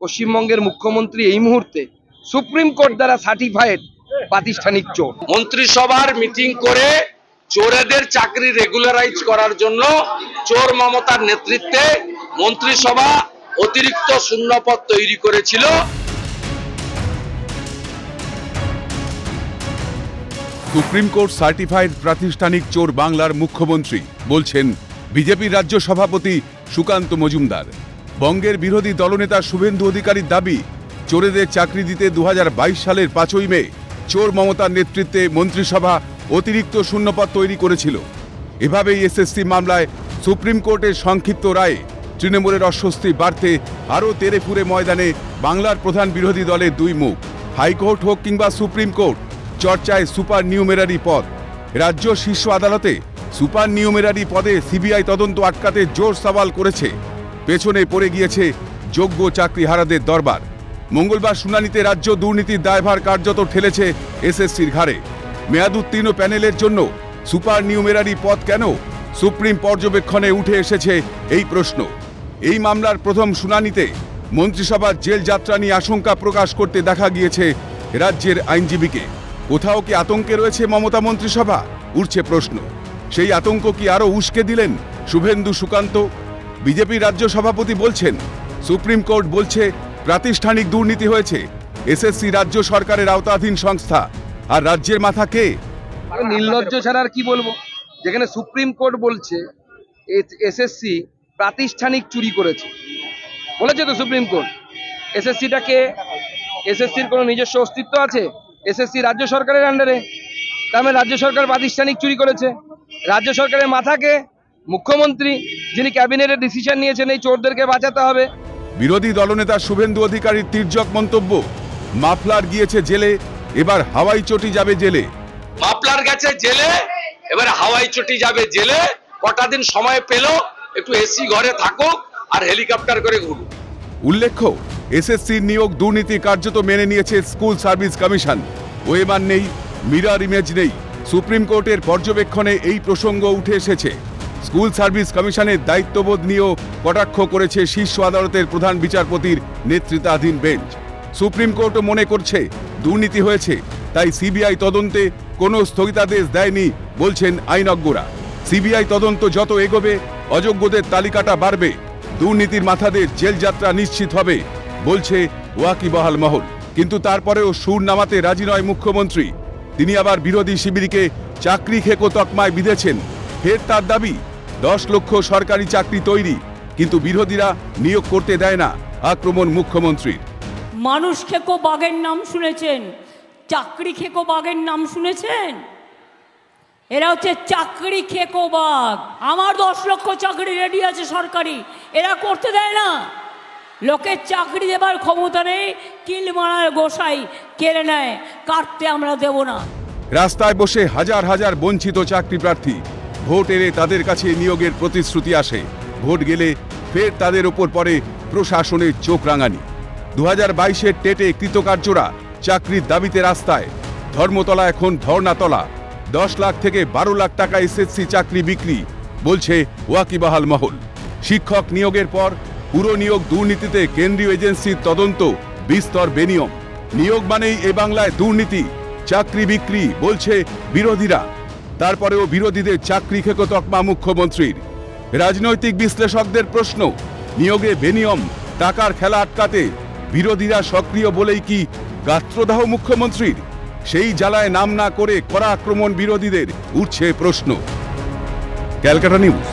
পশ্চিমবঙ্গের মুখ্যমন্ত্রী এই মুহূর্তে সুপ্রিম কোর্ট দ্বারা সার্টিফাইড প্রাতিষ্ঠানিক চোর। মন্ত্রিসভার মিটিং করে চোরেদের চাকরি রেগুলারাইজ করার জন্য চোর মমতার নেতৃত্বে মন্ত্রিসভা অতিরিক্ত শূন্যপদ তৈরি করেছিল। সুপ্রিম কোর্ট সার্টিফাইড প্রাতিষ্ঠানিক চোর বাংলার মুখ্যমন্ত্রী বলছেন বিজেপির রাজ্য সভাপতি সুকান্ত মজুমদার। বঙ্গের বিরোধী দলনেতা শুভেন্দু অধিকারীর দাবি, চোরেদের চাকরি দিতে 2022 সালের 5ই মে চোর মমতার নেতৃত্বে মন্ত্রিসভা অতিরিক্ত শূন্যপদ তৈরি করেছিল। এভাবেই এসএসসি মামলায় সুপ্রিম কোর্টের সংক্ষিপ্ত রায়ে তৃণমূলের অস্বস্তি বাড়তে আরও তেরেফুরে ময়দানে বাংলার প্রধান বিরোধী দলের দুই মুখ। হাইকোর্ট হোক কিংবা সুপ্রিম কোর্ট, চর্চায় সুপার নিউমেরারি পদ। রাজ্য শীর্ষ আদালতে সুপার নিউমেরারি পদে সিবিআই তদন্ত আটকাতে জোর সওয়াল করেছে। পেছনে পড়ে গিয়েছে যোগ্য চাকরিহারাদের দরবার। মঙ্গলবার শুনানিতে রাজ্য দুর্নীতির দায়ভার কার্যত ঠেলেছে এসএসসির ঘাড়ে। মেয়াদোত্তীর্ণ প্যানেলের জন্য সুপার নিউমেরারি পদ কেন? সুপ্রিম পর্যবেক্ষণে উঠে এসেছে এই প্রশ্ন। এই মামলার প্রথম শুনানিতে মন্ত্রিসভার জেল যাত্রা নিয়ে আশঙ্কা প্রকাশ করতে দেখা গিয়েছে রাজ্যের আইনজীবীকে। কোথাও কি আতঙ্কে রয়েছে মমতা মন্ত্রিসভা? উঠছে প্রশ্ন। সেই আতঙ্ক কি আরও উস্কে দিলেন শুভেন্দু সুকান্ত? বিজেপি রাজ্য সভাপতি বলছেন, সুপ্রিম কোর্ট বলছে প্রাতিষ্ঠানিক দুর্নীতি হয়েছে। এসএসসি রাজ্য সরকারের আওতাধীন সংস্থা, আর রাজ্যের মাথা কে? নির্লজ্জ ছাড়া আর কি বলবো, যেখানে সুপ্রিম কোর্ট বলছে এসএসসি প্রাতিষ্ঠানিক চুরি করেছে। বলেছে তো সুপ্রিম কোর্ট। এসএসসিটাকে, এসএসসির কোনো নিজস্ব অস্তিত্ব আছে? এসএসসি রাজ্য সরকারের আন্ডারে, তার মানে রাজ্য সরকার প্রাতিষ্ঠানিক চুরি করেছে। রাজ্য সরকারের মাথাকে মুখ্যমন্ত্রী, যিনি ক্যাবিনেটের ডিসিশন নিয়েছেন এই চোরদেরকে বাঁচাতে হবে। বিরোধী দলনেতা শুভেন্দু অধিকারীর তির্যক মন্তব্য, মাফলার গিয়েছে জেলে, এবার হাওয়াই চটি যাবে জেলে। মাফলার গেছে জেলে, এবার হাওয়াই চটি যাবে জেলে। কটা দিন সময় পেল, একটু এসি ঘরে থাকুক আর হেলিকপ্টার করে ঘুরুক। উল্লেখ্য, এসএসসির নিয়োগ দুর্নীতি কার্যত মেনে নিয়েছে স্কুল সার্ভিস কমিশন। ওয়েমান নেই, মিরর ইমেজ নেই। সুপ্রিম কোর্টের পর্যবেক্ষণে এই প্রসঙ্গ উঠে এসেছে। স্কুল সার্ভিস কমিশনের দায়িত্ববোধ নিয়েও কটাক্ষ করেছে শীর্ষ আদালতের প্রধান বিচারপতির নেতৃত্বাধীন বেঞ্চ। সুপ্রিম কোর্টও মনে করছে দুর্নীতি হয়েছে, তাই সিবিআই তদন্তে কোনো স্থগিতাদেশ দেয়নি বলছেন আইনজ্ঞরা। সিবিআই তদন্ত যত এগোবে অযোগ্যদের তালিকাটা বাড়বে, দুর্নীতির মাথাদের জেল যাত্রা নিশ্চিত হবে বলছে ওয়াকিবহাল মহল। কিন্তু তারপরেও সুর নামাতে রাজি নয় মুখ্যমন্ত্রী। তিনি আবার বিরোধী শিবিরকে চাকরি খেকো তকমায় বিঁধেছেন। ফের তার দাবি, 10 লক্ষ সরকারি চাকরি তৈরি, কিন্তু বিরোধীরা নিয়োগ করতে দেয় না। আক্রমণ মুখ্যমন্ত্রীর। মানুষ খেকো বাঘের নাম শুনেছেন, চাকরি খেকো বাঘের নাম শুনেছেন? এরা হচ্ছে চাকরি খেকো বাঘ। আমার 10 লক্ষ চাকরি রেডি আছে সরকারি, এরা করতে দেয় না। লোকের চাকরি দেবার ক্ষমতা নেই, কিল মারার গোসাই কেড়ে নেয়, কাটতে আমরা দেব না। রাস্তায় বসে হাজার হাজার বঞ্চিত চাকরি প্রার্থী। ভোট এলে তাদের কাছে নিয়োগের প্রতিশ্রুতি আসে, ভোট গেলে ফের তাদের ওপর পড়ে প্রশাসনের চোখ রাঙানি। 2022-এর টেটে কৃতকার্যরা চাকরির দাবিতে রাস্তায়। ধর্মতলা এখন ধর্নাতলা। 10 লাখ থেকে 12 লাখ টাকা এসএসসি চাকরি বিক্রি বলছে ওয়াকিবহাল মহল। শিক্ষক নিয়োগের পর পুরো নিয়োগ দুর্নীতিতে কেন্দ্রীয় এজেন্সির তদন্ত বিস্তর বেনিয়ম। নিয়োগ মানেই এ বাংলায় দুর্নীতি, চাকরি বিক্রি বলছে বিরোধীরা। তারপরেও বিরোধীদের চাকরি খেকো তকমা মুখ্যমন্ত্রীর। রাজনৈতিক বিশ্লেষকদের প্রশ্ন, নিয়োগে বেনিয়ম, টাকার খেলা আটকাতে বিরোধীরা সক্রিয় বলেই কি গাত্রদাহ মুখ্যমন্ত্রীর? সেই জ্বালায় নাম না করে কড়া আক্রমণ বিরোধীদের, উঠছে প্রশ্ন। ক্যালকাটা নিউজ।